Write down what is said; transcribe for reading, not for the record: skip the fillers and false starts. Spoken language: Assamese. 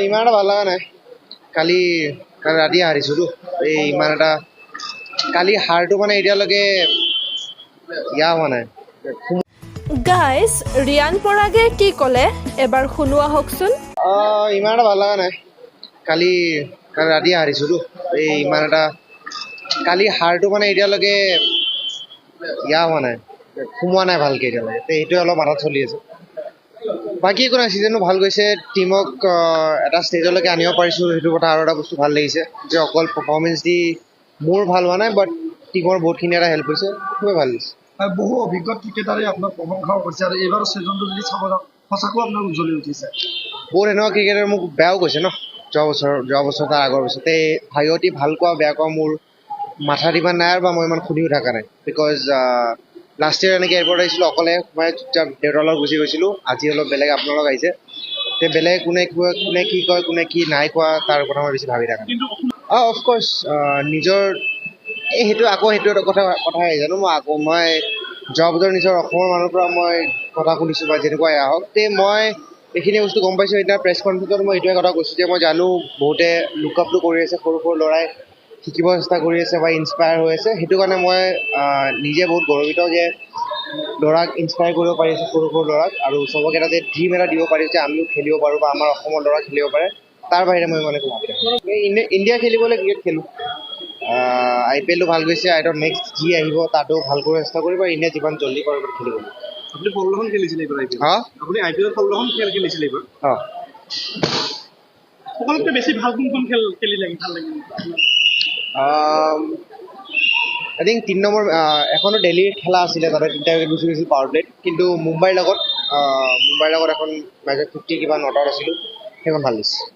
ইমান এটা ভাল লগা নাই। কালি কালি ৰাতি হাৰিছোঁতো। এই ইমান এটা কালি হাৰটো মানে এতিয়ালৈকে হোৱা নাই। গাইজ ৰিয়ান পৰাগে কি ক'লে এবাৰ শুনো আহকচোন। ইমান এটা ভাল লগা নাই। কালি কালি ৰাতি হাৰিছোঁতো। এই ইমান এটা কালি হাৰটো মানে এতিয়ালৈকে হোৱা নাই, সোমোৱা নাই ভালকৈ এতিয়ালৈকে। সেইটোৱে অলপ মাথাত চলি আছে। বাকী একো নাই, ছিজনটো ভাল গৈছে। টীমক এটা ষ্টেজলৈকে আনিব পাৰিছোঁ, সেইটো কথা আৰু এটা বস্তু ভাল লাগিছে যে অকল পাৰফৰ্মেঞ্চ দি মোৰ ভাল হোৱা নাই, বাট টীমৰ বহুতখিনি এটা হেল্প হৈছে, খুবেই ভাল লাগিছে। বহু অভিজ্ঞ ক্ৰিকেটাৰে আপোনাক প্ৰশংসাও কৰিছে আৰু এইবাৰ ছিজনটো যদি চাব যাওঁ সঁচাকৈ আপোনাৰ উজ্জ্বলি উঠিছে। বহুত এনেকুৱা ক্ৰিকেটাৰে মোক বেয়াও কৈছে ন, যোৱা বছৰ তাৰ আগৰ বছৰতে ভাইটি ভাল কোৱা বেয়া কোৱা মোৰ মাথাত ইমান নাই, আৰু বা মই ইমান শুনিও থকা নাই। বিকজ লাষ্ট ইয়েৰ এনেকৈ এয়াৰপৰ্ট আহিছিলোঁ, অকলে মই চুপচাপ দেউতাৰ লগত গুচি গৈছিলোঁ। আজি অলপ বেলেগ আপোনাৰ লগত আহিছে, তে বেলেগ কোনে কি কয় কোনে কি নাই কোৱা তাৰ কথা মই বেছি ভাবি থাকা নাই। অফক'ৰ্ছ নিজৰ সেইটো এটা কথা আহি জানো। মই যোৱা বছৰ নিজৰ অসমৰ মানুহৰ পৰা মই কথা শুনিছোঁ বা যেনেকুৱাই আহক, তে মই এইখিনি বস্তু গম পাইছোঁ। এতিয়া প্ৰেছ কনফাৰেঞ্চত মই এইটোৱে কথা কৈছোঁ যে মই জানো বহুতে লুক আপটো কৰি আছে, সৰু সৰু ল'ৰাই শিকিব চেষ্টা কৰি আছে বা ইনস্পায়াৰ হৈ আছে। সেইটো কাৰণে মই নিজে বহুত গৌৰৱিত যে ল'ৰাক ইনস্পায়াৰ কৰিব পাৰিছোঁ, সৰু সৰু ল'ৰাক, আৰু চবকে এটা যে ড্ৰিম এটা দিব পাৰিছোঁ যে আমিও খেলিব পাৰোঁ বা আমাৰ অসমৰ ল'ৰা খেলিব পাৰে। তাৰ বাহিৰে মই মানে ইণ্ডিয়া খেলিবলৈ ক্ৰিকেট খেলোঁ। IPL ভাল গৈছে, নেক্সট যি আহিব তাতো ভাল কৰিব চেষ্টা কৰিব, ইণ্ডিয়া যিমান জল্দি পাৰে খেলিব। আপুনি 16খন খেলিছিলে এইবাৰ IPL? আপুনি IPL-ত 16খন খেল খেলিছিলে এইবাৰ? সকলোতকৈ বেছি ভাল কোনখন খেল খেলি ভাল লাগিল? আই থিংক 3 নম্বৰ এখনো দিল্লীৰ খেলা আছিলে, তাতে 3টা উইকেট গুচি গৈছিল পাৱাৰ প্লেত। কিন্তু মুম্বাইৰ লগত এখন মেজত 50 কিবা নট আউট আছিলোঁ, সেইখন ভাল লাগিছে।